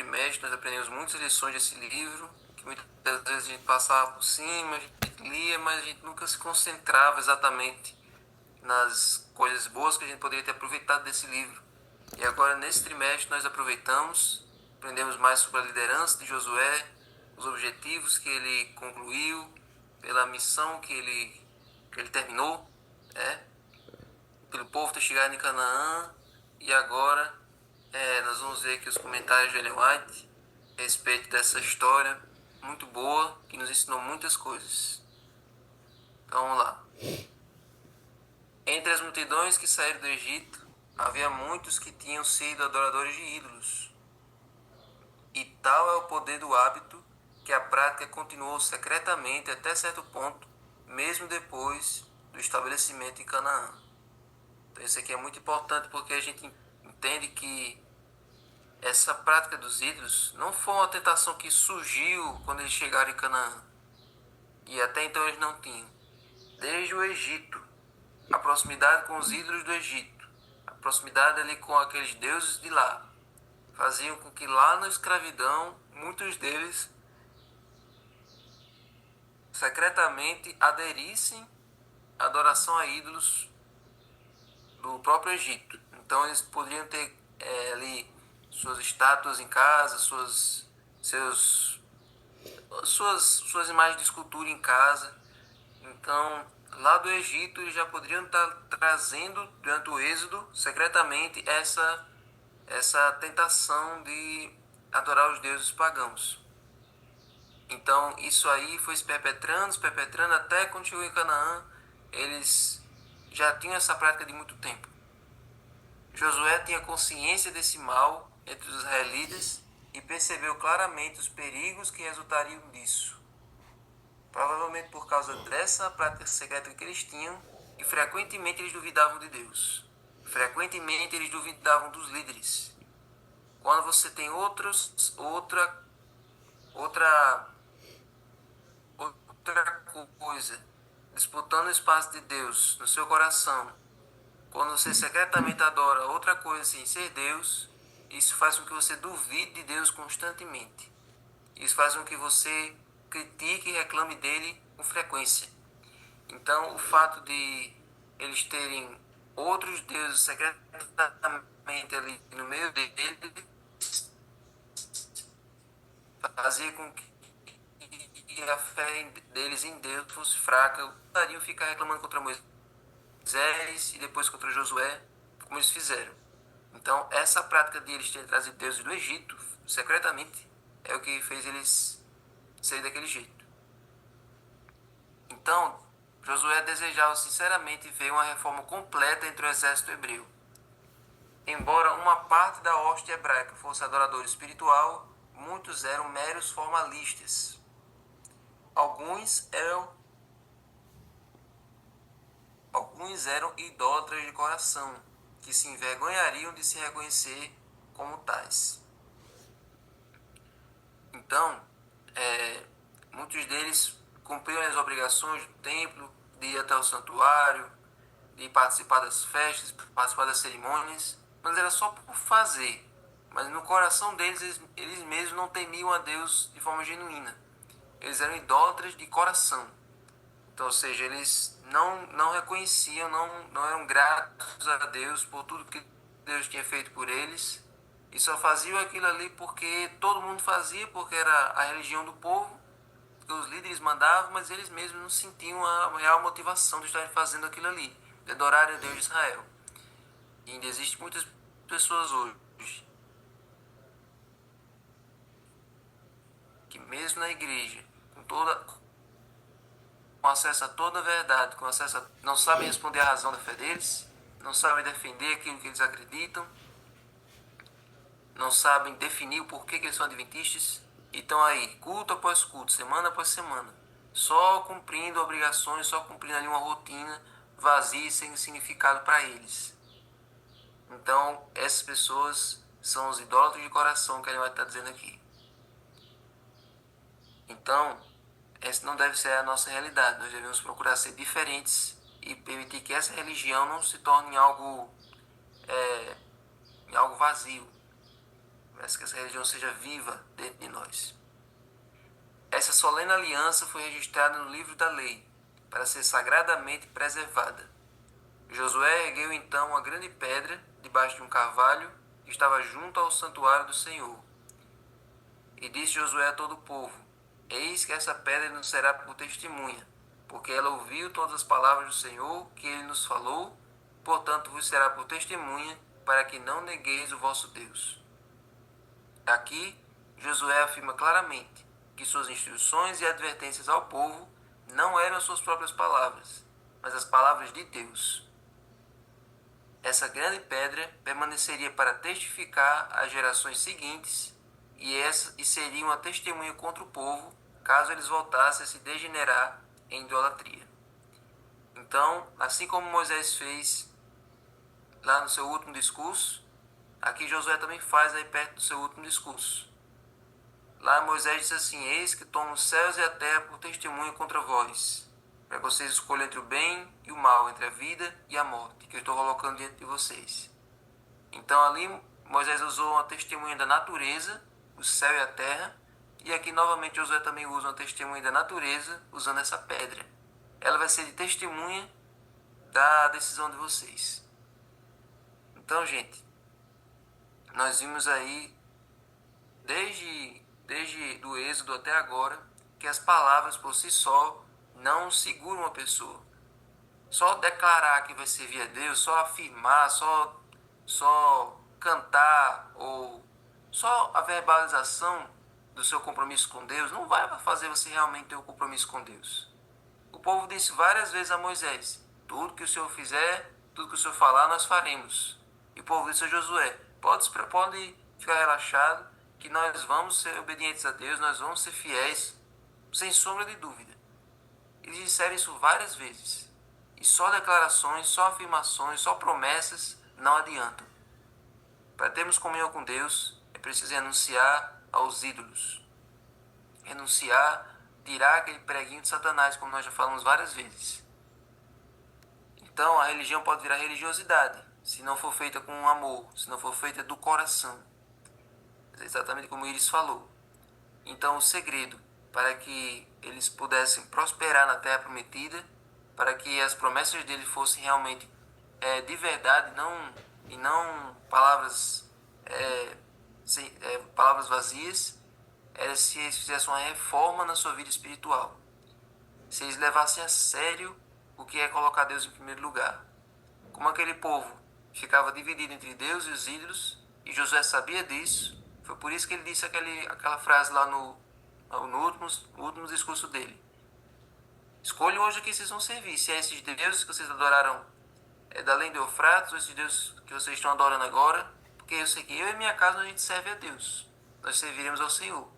trimestre nós aprendemos muitas lições desse livro, que muitas vezes a gente passava por cima, a gente lia, mas a gente nunca se concentrava exatamente nas coisas boas que a gente poderia ter aproveitado desse livro. E agora, nesse trimestre, nós aproveitamos, aprendemos mais sobre a liderança de Josué, os objetivos que ele concluiu, pela missão que ele terminou, né? Pelo povo ter chegado em Canaã. E agora nós vamos ver aqui os comentários de Ellen White a respeito dessa história muito boa, que nos ensinou muitas coisas. Então vamos lá. Entre as multidões que saíram do Egito, havia muitos que tinham sido adoradores de ídolos. E tal é o poder do hábito que a prática continuou secretamente até certo ponto, mesmo depois do estabelecimento em Canaã. Então isso aqui é muito importante porque a gente entende que essa prática dos ídolos não foi uma tentação que surgiu quando eles chegaram em Canaã. E até então eles não tinham. Desde o Egito, a proximidade com os ídolos do Egito, a proximidade ali com aqueles deuses de lá, faziam com que lá na escravidão, muitos deles secretamente aderissem à adoração a ídolos do próprio Egito. Então eles poderiam ter ali suas estátuas em casa, suas imagens de escultura em casa. Então, lá do Egito, eles já poderiam estar trazendo, durante o êxodo, secretamente, essa tentação de adorar os deuses pagãos. Então, isso aí foi se perpetrando, até quando chegou em Canaã, eles já tinham essa prática de muito tempo. Josué tinha consciência desse mal entre os israelitas e percebeu claramente os perigos que resultariam disso. Provavelmente por causa dessa prática secreta que eles tinham, e frequentemente eles duvidavam de Deus. Frequentemente eles duvidavam dos líderes. Quando você tem outra coisa disputando o espaço de Deus no seu coração, quando você secretamente adora outra coisa sem ser Deus, isso faz com que você duvide de Deus constantemente. Isso faz com que você critique e reclame dele com frequência. Então, o fato de eles terem outros deuses secretamente ali no meio deles fazia com que a fé deles em Deus fosse fraca. Poderiam ficar reclamando contra Moisés e depois contra Josué, como eles fizeram. Então, essa prática de eles terem trazido deuses do Egito secretamente é o que fez eles serem daquele jeito. Então, Josué desejava sinceramente ver uma reforma completa entre o exército hebreu. Embora uma parte da hoste hebraica fosse adoradora espiritual, muitos eram meros formalistas. Alguns eram idólatras de coração, que se envergonhariam de se reconhecer como tais. Então, muitos deles cumpriam as obrigações do templo, de ir até o santuário, de participar das festas, participar das cerimônias, mas era só por fazer. Mas no coração deles, eles mesmos não temiam a Deus de forma genuína. Eles eram idólatras de coração. Então, ou seja, eles não reconheciam, não eram gratos a Deus por tudo que Deus tinha feito por eles. E só faziam aquilo ali porque todo mundo fazia, porque era a religião do povo, porque os líderes mandavam, mas eles mesmos não sentiam a real motivação de estarem fazendo aquilo ali, de adorar a Deus de Israel. E ainda existem muitas pessoas hoje que mesmo na igreja, com acesso a toda a verdade, não sabem responder à razão da fé deles, não sabem defender aquilo que eles acreditam, não sabem definir o porquê que eles são adventistas, e estão aí, culto após culto, semana após semana, só cumprindo obrigações, só cumprindo ali uma rotina vazia e sem significado para eles. Então, essas pessoas são os idólatras de coração que ele vai estar dizendo aqui. Então, essa não deve ser a nossa realidade. Nós devemos procurar ser diferentes e permitir que essa religião não se torne algo vazio. para que essa religião seja viva dentro de nós. Essa solene aliança foi registrada no livro da lei, para ser sagradamente preservada. Josué ergueu então uma grande pedra debaixo de um carvalho que estava junto ao santuário do Senhor. E disse Josué a todo o povo: Eis que essa pedra nos será por testemunha, porque ela ouviu todas as palavras do Senhor que ele nos falou, portanto vos será por testemunha, para que não negueis o vosso Deus. Aqui, Josué afirma claramente que suas instruções e advertências ao povo não eram suas próprias palavras, mas as palavras de Deus. Essa grande pedra permaneceria para testificar às gerações seguintes e seria uma testemunha contra o povo, caso eles voltassem a se degenerar em idolatria. Então, assim como Moisés fez lá no seu último discurso, aqui Josué também faz aí perto do seu último discurso. Lá Moisés disse assim: Eis que tomo os céus e a terra por testemunha contra vós, para que vocês escolham entre o bem e o mal, entre a vida e a morte, que eu estou colocando diante de vocês. Então ali Moisés usou uma testemunha da natureza, o céu e a terra, e aqui novamente Josué também usa uma testemunha da natureza, usando essa pedra. Ela vai ser de testemunha da decisão de vocês. Então, gente, nós vimos aí, desde do Êxodo até agora, que as palavras por si só não seguram uma pessoa. Só declarar que vai servir a Deus, só afirmar, só cantar, ou só a verbalização do seu compromisso com Deus não vai fazer você realmente ter um compromisso com Deus. O povo disse várias vezes a Moisés: tudo que o Senhor fizer, tudo que o Senhor falar, nós faremos. E o povo disse a Josué: pode ficar relaxado, que nós vamos ser obedientes a Deus, nós vamos ser fiéis, sem sombra de dúvida. Eles disseram isso várias vezes. E só declarações, só afirmações, só promessas não adiantam. Para termos comunhão com Deus, é preciso renunciar aos ídolos. Renunciar, tirar aquele preguinho de Satanás, como nós já falamos várias vezes. Então, a religião pode virar religiosidade, se não for feita com amor, se não for feita do coração. É exatamente como Iris falou. Então, o segredo para que eles pudessem prosperar na terra prometida, para que as promessas dele fossem realmente de verdade, e não palavras, palavras vazias, era se eles fizessem uma reforma na sua vida espiritual. Se eles levassem a sério o que é colocar Deus em primeiro lugar. Como aquele povo ficava dividido entre Deus e os ídolos, e Josué sabia disso, foi por isso que ele disse aquela frase lá no último discurso dele: escolham hoje a quem vocês vão servir, se é esses deuses que vocês adoraram da além do Eufrates, ou esses deuses que vocês estão adorando agora, porque eu sei que eu e minha casa a gente serve a Deus, nós serviremos ao Senhor.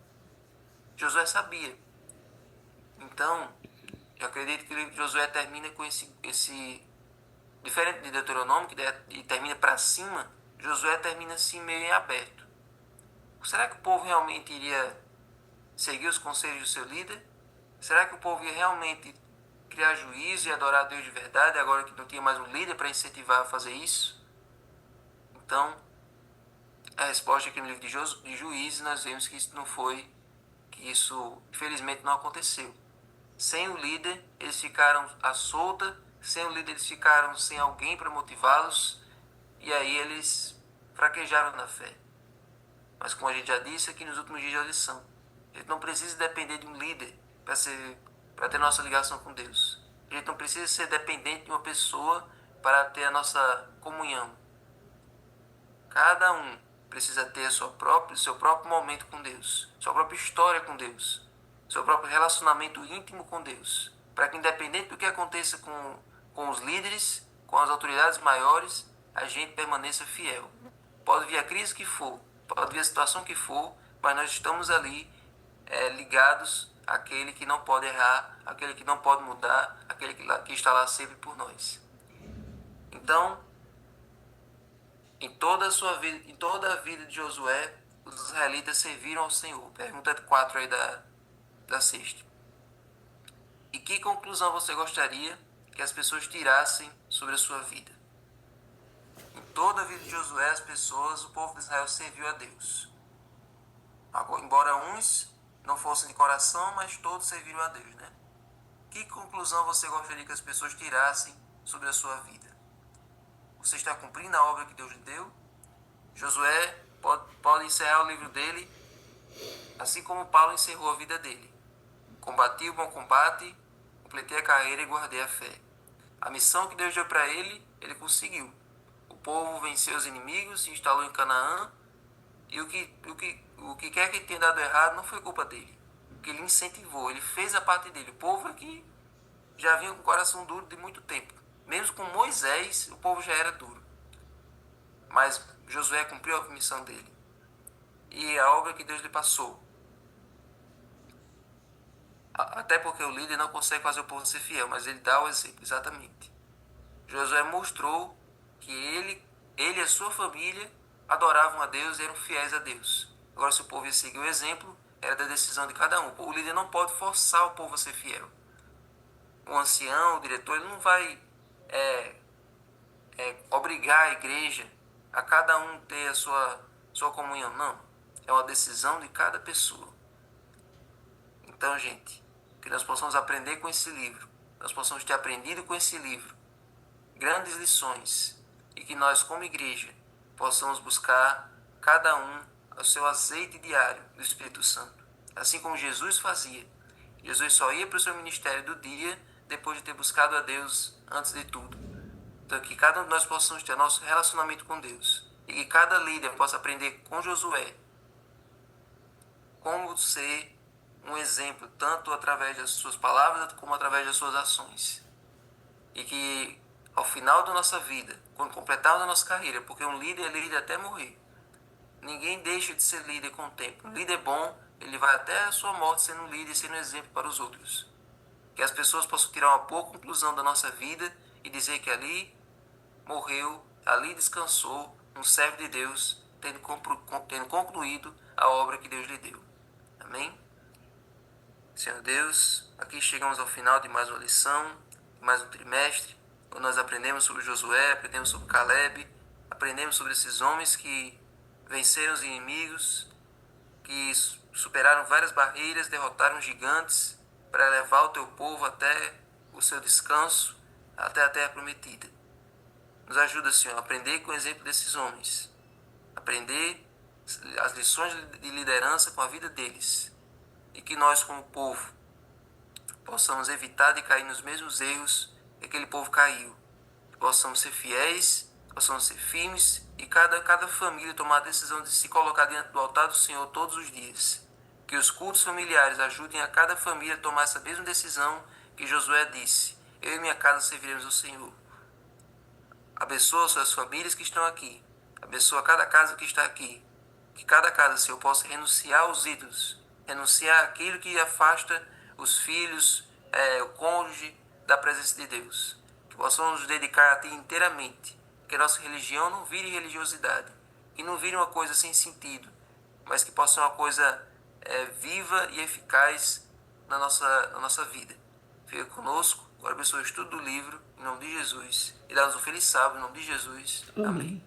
Josué sabia. Então, eu acredito que o livro de Josué termina com esse diferente de Deuteronômio, que termina para cima. Josué termina assim meio em aberto. Será que o povo realmente iria seguir os conselhos do seu líder? Será que o povo ia realmente criar juízo e adorar a Deus de verdade, agora que não tinha mais um líder para incentivar a fazer isso? Então, a resposta aqui no livro de Juízes, nós vemos que isso infelizmente não aconteceu. Sem o líder, eles ficaram à solta, sem o líder eles ficaram sem alguém para motivá-los, e aí eles fraquejaram na fé. Mas como a gente já disse aqui nos últimos dias da lição, a gente não precisa depender de um líder para ter nossa ligação com Deus. A gente não precisa ser dependente de uma pessoa para ter a nossa comunhão. Cada um precisa ter seu próprio momento com Deus, sua própria história com Deus, seu próprio relacionamento íntimo com Deus, para que independente do que aconteça com os líderes, com as autoridades maiores, a gente permaneça fiel. Pode vir a crise que for, pode vir a situação que for, mas nós estamos ali ligados àquele que não pode errar, àquele que não pode mudar, àquele que está lá sempre por nós. Então, em toda a vida de Josué, os israelitas serviram ao Senhor. Pergunta 4 aí da sexta. E que conclusão você gostaria que as pessoas tirassem sobre a sua vida? Em toda a vida de Josué, o povo de Israel serviu a Deus. embora uns não fossem de coração, mas todos serviram a Deus, né? Que conclusão você gostaria que as pessoas tirassem sobre a sua vida? Você está cumprindo a obra que Deus lhe deu? Josué pode encerrar o livro dele assim como Paulo encerrou a vida dele. Combati o bom combate, completei a carreira e guardei a fé. A missão que Deus deu para ele, ele conseguiu. O povo venceu os inimigos, se instalou em Canaã, e o que quer que tenha dado errado não foi culpa dele. Porque ele incentivou, ele fez a parte dele. O povo aqui já vinha com o coração duro de muito tempo. Mesmo com Moisés, o povo já era duro. Mas Josué cumpriu a missão dele. E a obra que Deus lhe passou. Até porque o líder não consegue fazer o povo ser fiel, mas ele dá o exemplo, exatamente. Josué mostrou que ele e a sua família adoravam a Deus e eram fiéis a Deus. Agora, se o povo ia seguir o exemplo, era da decisão de cada um. O líder não pode forçar o povo a ser fiel. O ancião, o diretor, ele não vai obrigar a igreja a cada um ter a sua comunhão, não. É uma decisão de cada pessoa. Então, gente, que nós possamos aprender com esse livro, nós possamos ter aprendido com esse livro grandes lições e que nós, como igreja, possamos buscar cada um o seu azeite diário do Espírito Santo. Assim como Jesus fazia. Jesus só ia para o seu ministério do dia depois de ter buscado a Deus antes de tudo. Então, que cada um de nós possamos ter nosso relacionamento com Deus e que cada líder possa aprender com Josué como ser um exemplo, tanto através das suas palavras como através das suas ações. E que ao final da nossa vida, quando completarmos a nossa carreira, porque um líder é líder até morrer, ninguém deixa de ser líder com o tempo. Um líder bom, ele vai até a sua morte sendo um líder e sendo um exemplo para os outros. Que as pessoas possam tirar uma boa conclusão da nossa vida e dizer que ali morreu, ali descansou um servo de Deus, tendo concluído a obra que Deus lhe deu. Amém? Senhor Deus, aqui chegamos ao final de mais uma lição, de mais um trimestre, onde nós aprendemos sobre Josué, aprendemos sobre Caleb, aprendemos sobre esses homens que venceram os inimigos, que superaram várias barreiras, derrotaram gigantes para levar o teu povo até o seu descanso, até a terra prometida. Nos ajuda, Senhor, a aprender com o exemplo desses homens, aprender as lições de liderança com a vida deles, e que nós, como povo, possamos evitar de cair nos mesmos erros que aquele povo caiu. Que possamos ser fiéis, possamos ser firmes e cada família tomar a decisão de se colocar diante do altar do Senhor todos os dias. Que os cultos familiares ajudem a cada família a tomar essa mesma decisão que Josué disse: eu e minha casa serviremos ao Senhor. Abençoa suas famílias que estão aqui. Abençoa cada casa que está aqui. Que cada casa, Senhor, possa renunciar aos ídolos, renunciar àquilo que afasta os filhos, o cônjuge da presença de Deus. Que possamos nos dedicar a Ti inteiramente. Que a nossa religião não vire religiosidade. Que não vire uma coisa sem sentido. Mas que possa ser uma coisa viva e eficaz na nossa vida. Fica conosco. Agora abençoe o estudo do livro, em nome de Jesus. E dá-nos um feliz sábado, em nome de Jesus. Amém.